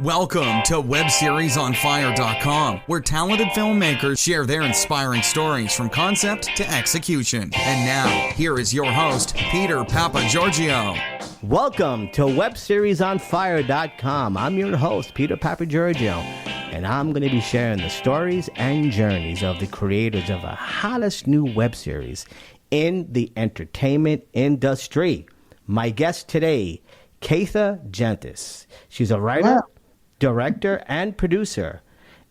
Welcome to WebSeriesOnFire.com, where talented filmmakers share their inspiring stories from concept to execution. And now, here is your host, Peter Papagiorgio. Welcome to WebSeriesOnFire.com. I'm your host, Peter Papagiorgio, and I'm going to be sharing the stories and journeys of the creators of the hottest new web series in the entertainment industry. My guest today, Katha Gentis. She's a writer, director, and producer,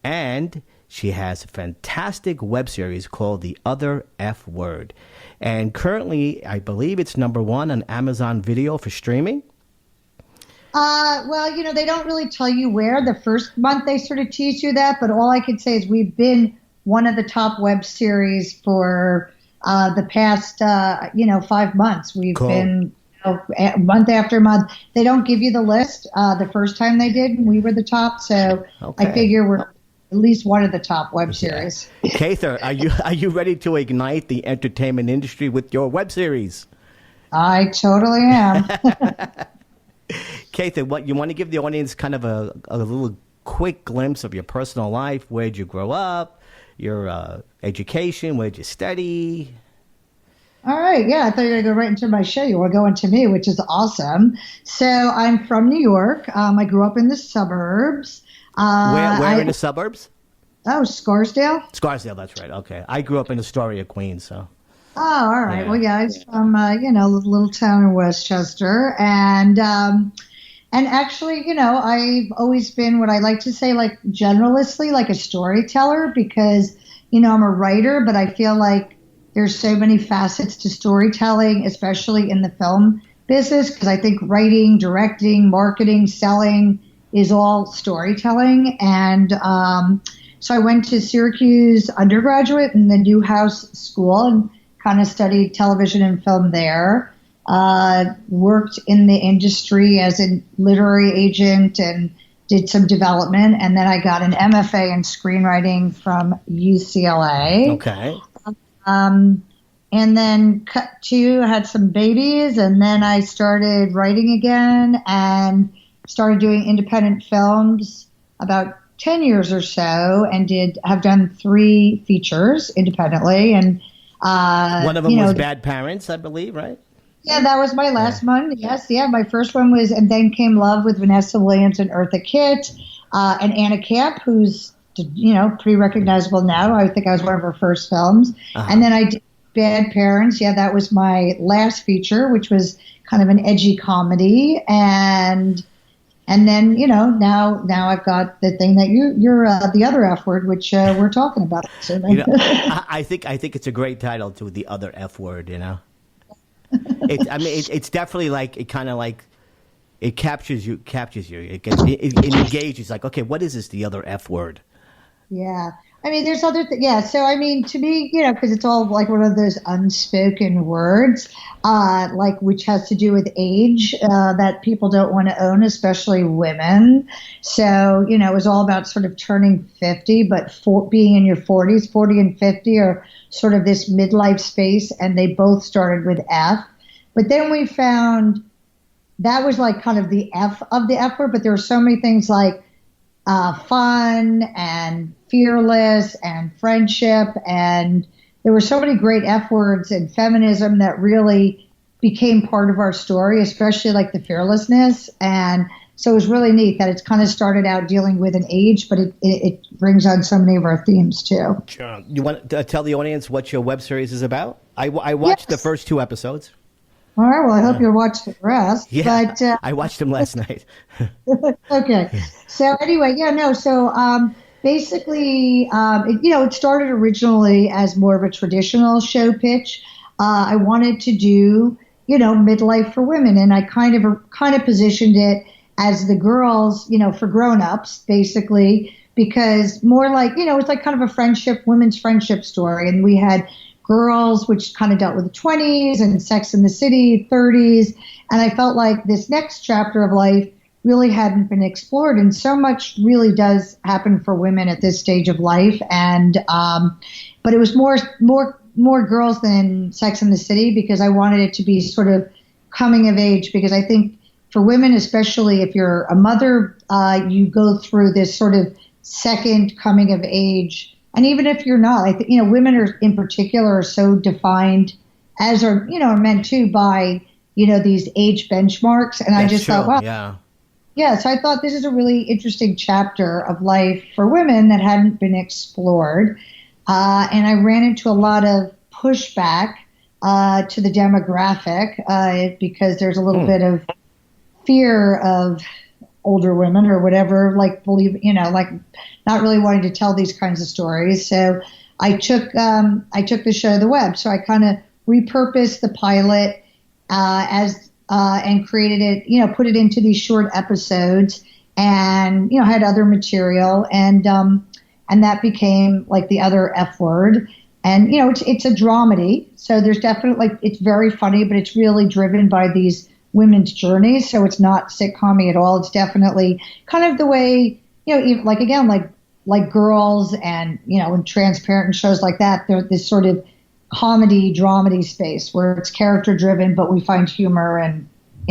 and she has a fantastic web series called The Other F Word. And currently, I believe it's #1 on Amazon Video for streaming. Well, they don't really tell you where. The first month they sort of tease you that, but all I can say is we've been one of the top web series for the past, 5 months. We've been month after month. They don't give you the list. The first time they did, we were the top. So I figure we're at least one of the top web series. Katha, are you ready to ignite the entertainment industry with your web series? I totally am. Katha, what you want to give the audience kind of a little quick glimpse of your personal life. Where'd you grow up? Your education? Where'd you study? All right. Yeah, I thought you were going to go right into my show. You were going to me, which is awesome. So I'm from New York. I grew up in the suburbs. Where in the suburbs? Oh, Scarsdale. Scarsdale, that's right. Okay. I grew up in Astoria, Queens, so. Oh, all right. Yeah. Well, yeah, I was from, a little town in Westchester. And actually, I've always been what I like to say, like generalistly, like a storyteller because, I'm a writer, but I feel like there's so many facets to storytelling, especially in the film business, because I think writing, directing, marketing, selling is all storytelling. And so I went to Syracuse undergraduate in the Newhouse School and kind of studied television and film there. Worked in the industry as a literary agent and did some development. And then I got an MFA in screenwriting from UCLA. Okay. And then had some babies, and then I started writing again and started doing independent films about 10 years or so, and have done 3 features independently. And one of them was Bad Parents, I believe, right? Yeah, that was my last one. Yes, yeah, my first one was And Then Came Love with Vanessa Williams and Eartha Kitt, and Anna Camp, who's pretty recognizable now. I think I was one of her first films. Uh-huh. And then I did Bad Parents. Yeah, that was my last feature, which was kind of an edgy comedy. And then, now I've got the thing that you're The Other F Word, which we're talking about. I think it's a great title to The Other F Word, It's definitely like, it kind of like, it captures you. It engages, like, okay, what is this, the other F word? Yeah. There's other things. Yeah. So, to me, because it's all like one of those unspoken words, which has to do with age, that people don't want to own, especially women. So, it was all about sort of turning 50, but being in your 40s, 40 and 50 are sort of this midlife space, and they both started with F. But then we found that was like kind of the F of the F word, but there were so many things like fun and fearless and friendship, and there were so many great F words and feminism that really became part of our story, especially like the fearlessness. And so it was really neat that it's kind of started out dealing with an age, but it brings on so many of our themes too. Sure. You want to tell the audience what your web series is about? I watched the first 2 episodes. All right. Well, I hope you'll watch the rest. Yeah, but, I watched them last night. Okay. So anyway, So basically, it started originally as more of a traditional show pitch. I wanted to do, midlife for women, and I kind of positioned it as the girls, for grown-ups, basically, because more like, it's like kind of a women's friendship story, and we had girls, which kind of dealt with the 20s, and Sex and the City, 30s. And I felt like this next chapter of life really hadn't been explored. And so much really does happen for women at this stage of life. And, but it was more girls than Sex and the City, because I wanted it to be sort of coming of age, because I think for women, especially if you're a mother, you go through this sort of second coming of age. And even if you're not, I think, women are in particular are so defined, as are, men too, by, these age benchmarks. And I just thought, wow. Yeah, so I thought this is a really interesting chapter of life for women that hadn't been explored. And I ran into a lot of pushback to the demographic because there's a little bit of fear of older women or whatever, like not really wanting to tell these kinds of stories. So I took the show to the web. So I kind of repurposed the pilot and created it, put it into these short episodes, and had other material, and that became like the other F word. And it's a dramedy, so there's definitely it's very funny, but it's really driven by these women's journeys. So it's not sitcom-y at all. It's definitely kind of the way like Girls and and Transparent and shows like that. They're this sort of comedy dramedy space where it's character driven, but we find humor in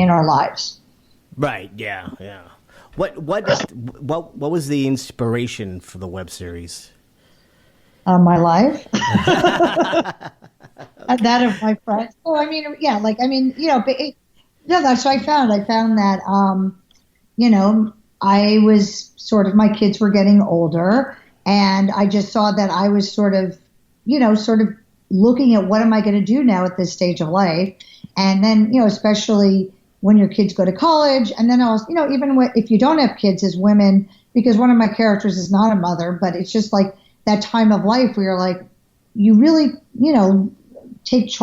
our lives. Right. Yeah. Yeah. What was the inspiration for the web series? My life. That of my friends. Oh, that's what I found. I found that, I was my kids were getting older, and I just saw that I was sort of looking at what am I going to do now at this stage of life. And then, especially when your kids go to college, and then also, even if you don't have kids as women, because one of my characters is not a mother, but it's just like that time of life where you're like, you really, you take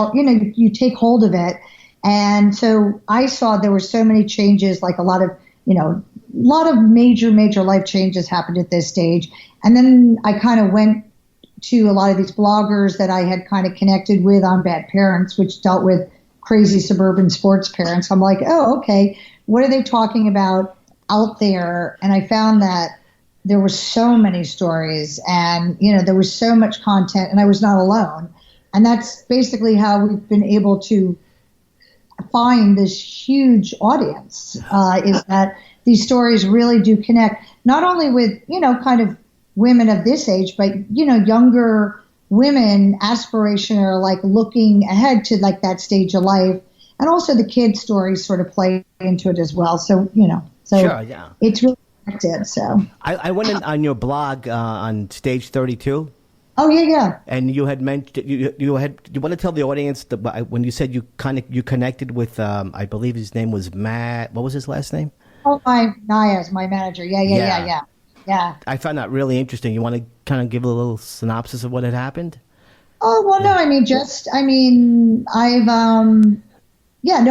hold of it. And so I saw there were so many changes, like a lot of major life changes happened at this stage. And then I kind of went to a lot of these bloggers that I had kind of connected with on Bad Parents, which dealt with crazy suburban sports parents. I'm like, oh, okay, what are they talking about out there? And I found that there were so many stories, and there was so much content, and I was not alone. And that's basically how we've been able to find this huge audience, is that these stories really do connect, not only with, kind of women of this age, but, younger women, aspirational, like looking ahead to like that stage of life. And also the kids' stories sort of play into it as well. So, Sure, yeah. It's really connected. So I went in on your blog on Stage 32. Oh, yeah. And you had mentioned you want to tell the audience when you said you connected with I believe his name was Matt. What was his last name? Oh, Nias, my manager. Yeah. I found that really interesting. You want to kind of give a little synopsis of what had happened? Oh, well, no, I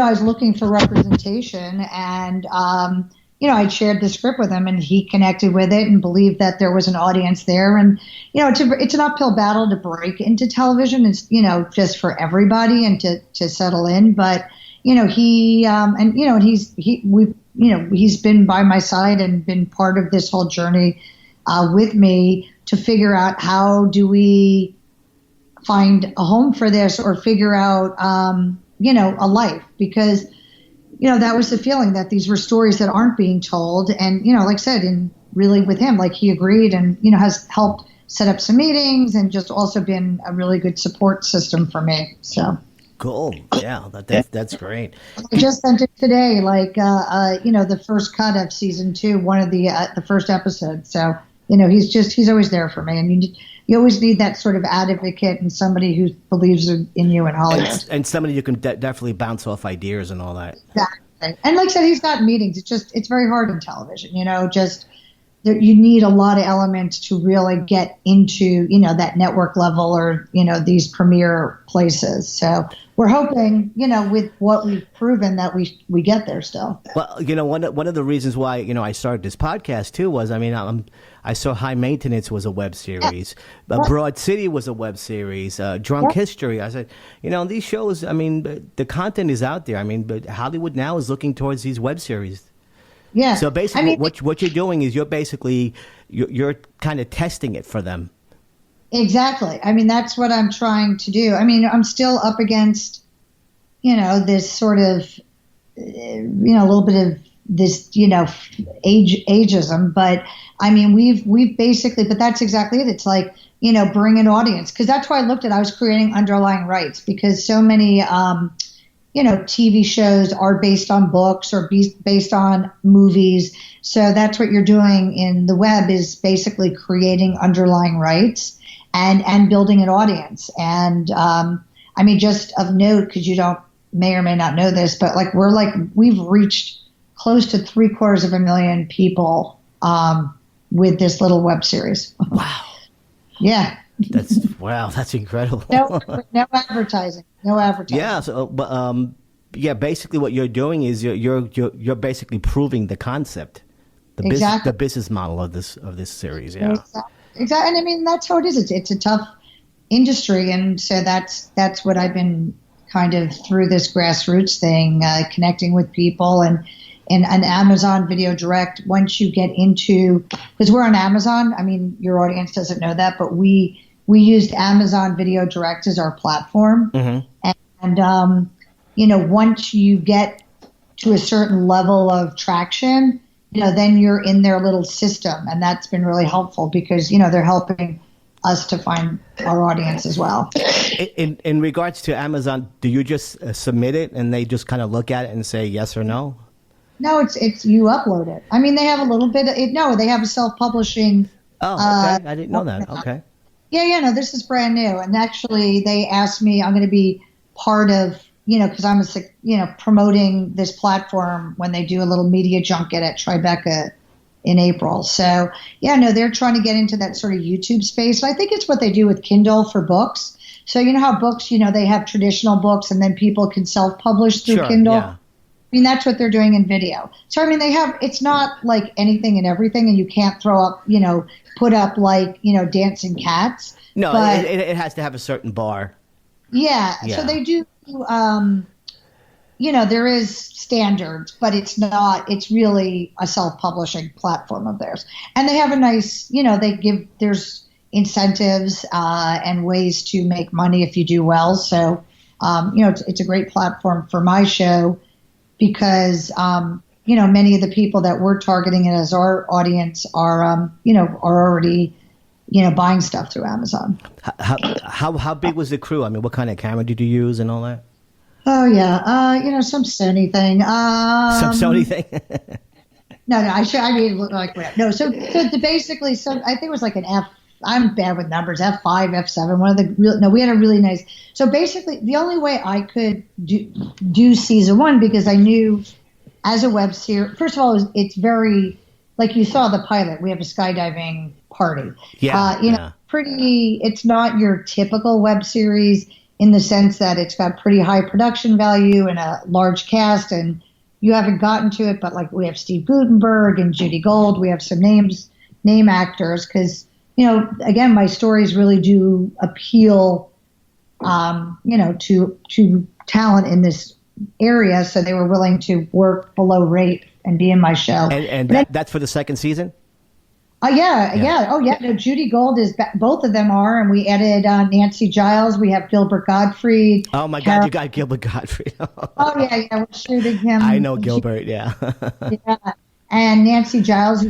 was looking for representation, and I'd shared the script with him, and he connected with it and believed that there was an audience there. And, it's an uphill battle to break into television. It's, just for everybody and to settle in. But, he's been by my side and been part of this whole journey with me to figure out how do we find a home for this, or figure out, a life, because that was the feeling, that these were stories that aren't being told. And, like I said, and really with him, like he agreed and, has helped set up some meetings and just also been a really good support system for me. So. Cool. Yeah, that's great. I just sent it today, like, the first cut of season 2, one of the first episodes. So, he's always there for me. And you always need that sort of advocate and somebody who believes in you in Hollywood. And somebody you can definitely bounce off ideas and all that. Exactly. And like I said, he's got meetings. It's very hard in television, you need a lot of elements to really get into, that network level or, these premier places. So we're hoping, with what we've proven, that we get there still. Well, one of the reasons why, I started this podcast too was, I saw High Maintenance was a web series. Yeah. Broad City was a web series. Drunk History. I said, these shows, the content is out there. But Hollywood now is looking towards these web series. Yeah. So basically, what you're doing is you're kind of testing it for them. Exactly. That's what I'm trying to do. I'm still up against, this sort of a little bit of this, ageism. But I mean, we've basically, but that's exactly it. It's like, bring an audience. Cause that's why I was creating underlying rights, because so many, TV shows are based on books or based on movies. So that's what you're doing in the web, is basically creating underlying rights and building an audience. And, I mean, just of note, because you may or may not know this, but we've reached close to 750,000 people with this little web series. Wow. Yeah. That's incredible. No advertising. Yeah. So, but basically, what you're doing is you're basically proving the concept, the business model of this series. Yeah. Exactly. And I mean, that's how it is. It's a tough industry, and so that's what I've been kind of through this grassroots thing, connecting with people and an Amazon Video Direct. Once you get into, because we're on Amazon, I mean, your audience doesn't know that, but we used Amazon Video Direct as our platform. Mm-hmm. And, once you get to a certain level of traction, then you're in their little system. And that's been really helpful because, they're helping us to find our audience as well. In regards to Amazon, do you just submit it and they just kind of look at it and say yes or no? No, it's you upload it. I mean, they have a little bit of it. No, they have a self-publishing. Oh, okay. I didn't know that. Okay. Yeah, no, this is brand new. And actually, they asked me, I'm going to be part of, because I'm, promoting this platform when they do a little media junket at Tribeca in April. So, yeah, no, they're trying to get into that sort of YouTube space. I think it's what they do with Kindle for books. So, how books, they have traditional books and then people can self-publish through Kindle. Yeah. I mean, that's what they're doing in video. So, I mean, it's not like anything and everything, and you can't put up dancing cats. No, but it has to have a certain bar. Yeah. So they do, there is standards, but it's really a self-publishing platform of theirs. And they have a nice, there's incentives and ways to make money if you do well. So, it's a great platform for my show. Because, many of the people that we're targeting as our audience are already, buying stuff through Amazon. How big was the crew? I mean, what kind of camera did you use and all that? Oh, yeah. Some Sony thing. Some Sony thing? No, no. So basically, I think it was like an I'm bad with numbers, F5, F7, we had a really nice, so basically the only way I could do season one, because I knew as a web series, first of all, it's very, like you saw the pilot, we have a skydiving party. Yeah. It's not your typical web series in the sense that it's got pretty high production value and a large cast, and you haven't gotten to it, but like we have Steve Guttenberg and Judy Gold, we have some name actors, because again, my stories really do appeal, to talent in this area. So they were willing to work below rate and be in my show. And that's for the second season? Yeah. Oh, yeah. No, Judy Gold is, both of them are. And we added Nancy Giles. We have Gilbert Gottfried. Oh, my God, you got Gilbert Gottfried. Oh, yeah. We're shooting him. I know Gilbert, yeah. Yeah. And Nancy Giles,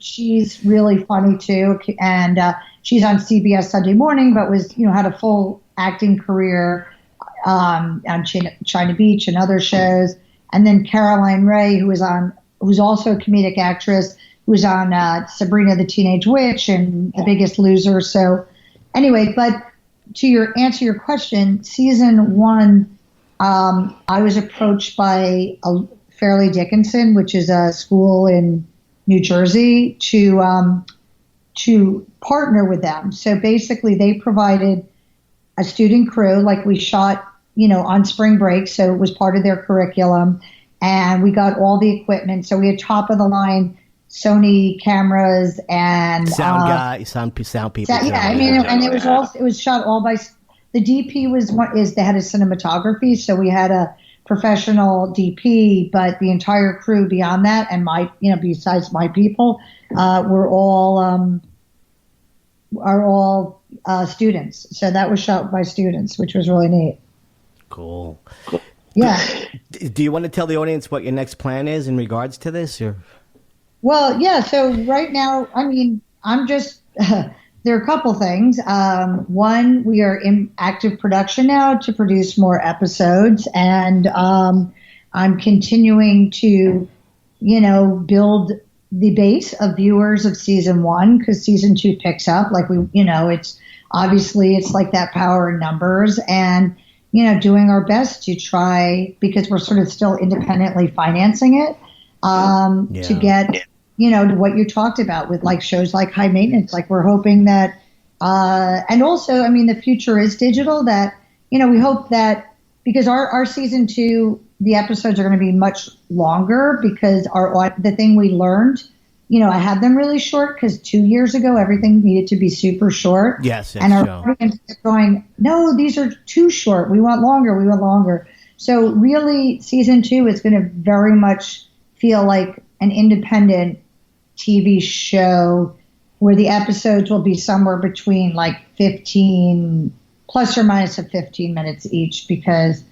she's really funny too, and she's on CBS Sunday Morning, but had a full acting career on China Beach and other shows. And then Caroline Ray, who's also a comedic actress, who's on Sabrina the Teenage Witch and The Biggest Loser. So anyway, but to answer your question, season one, I was approached by Fairleigh Dickinson, which is a school in New Jersey, to partner with them. So basically, they provided a student crew, like we shot, on spring break, so it was part of their curriculum, and we got all the equipment. So we had top of the line Sony cameras and sound people. Yeah, I mean, and it was shot all by the DP. They had a cinematography, so we had a professional DP, but the entire crew beyond that, and besides my people, are all students. So that was shot by students, which was really neat. Cool. Yeah. Do you want to tell the audience what your next plan is in regards to this? Or? Well, yeah. So right now, I mean, I'm just, there are a couple things. One, we are in active production now to produce more episodes. And I'm continuing to, build the base of viewers of season 1 because season 2 picks up. Like it's obviously it's like that power in numbers and, doing our best to try because we're sort of still independently financing it to get, to what you talked about with like shows like High Maintenance. Like we're hoping that, and also, I mean, the future is digital that, we hope that because our season 2, the episodes are going to be much longer because the thing we learned, I had them really short because 2 years ago everything needed to be super short. Yes, and our audience is going, no, these are too short. We want longer. We want longer. So really, season 2 is going to very much feel like an independent TV show where the episodes will be somewhere between like 15 plus or minus of 15 minutes each because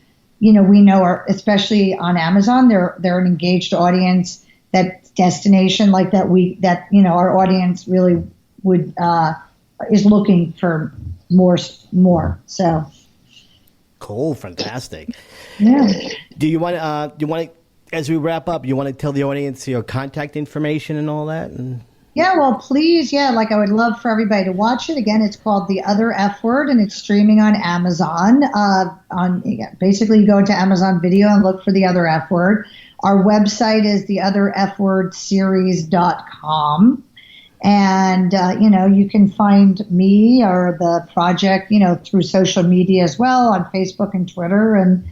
we know especially on Amazon they're an engaged audience. That destination like that our audience really would is looking for more. So cool, fantastic. Yeah. Do you want to as we wrap up, you want to tell the audience your contact information and all that? Yeah, well, please, like I would love for everybody to watch it. Again, it's called The Other F Word, and it's streaming on Amazon. Basically, you go into Amazon Video and look for The Other F Word. Our website is theotherfwordseries.com. And, you can find me or the project, through social media as well on Facebook and Twitter. And,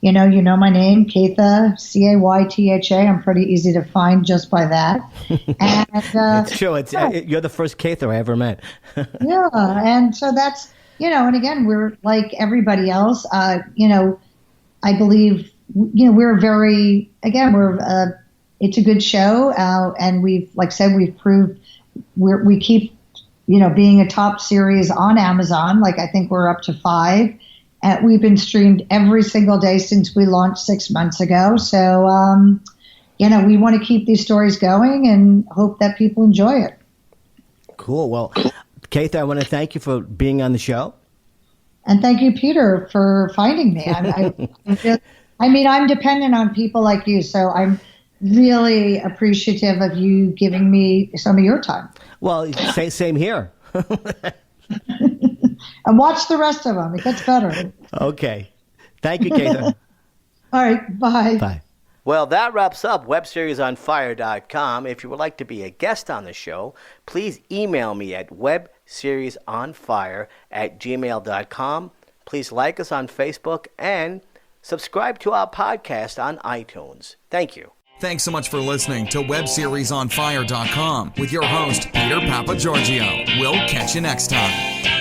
you know my name, Caytha, Caytha. I'm pretty easy to find just by that. And, it's true. You're the first Caytha I ever met. Yeah. And so that's, and again, we're like everybody else, I believe, we're it's a good show. And we've proved we keep, being a top series on Amazon. Like I think we're up to 5. We've been streamed every single day since we launched 6 months ago. So, we want to keep these stories going and hope that people enjoy it. Cool. Well, Caytha, I want to thank you for being on the show. And thank you, Peter, for finding me. I'm dependent on people like you, so I'm really appreciative of you giving me some of your time. Well, same here. And watch the rest of them. It gets better. Okay. Thank you, Caytha. All right. Bye. Bye. Well, that wraps up WebSeriesOnFire.com. If you would like to be a guest on the show, please email me at webseriesonfire@gmail.com. Please like us on Facebook and subscribe to our podcast on iTunes. Thank you. Thanks so much for listening to WebSeriesOnFire.com with your host, Peter Papagiorgio. We'll catch you next time.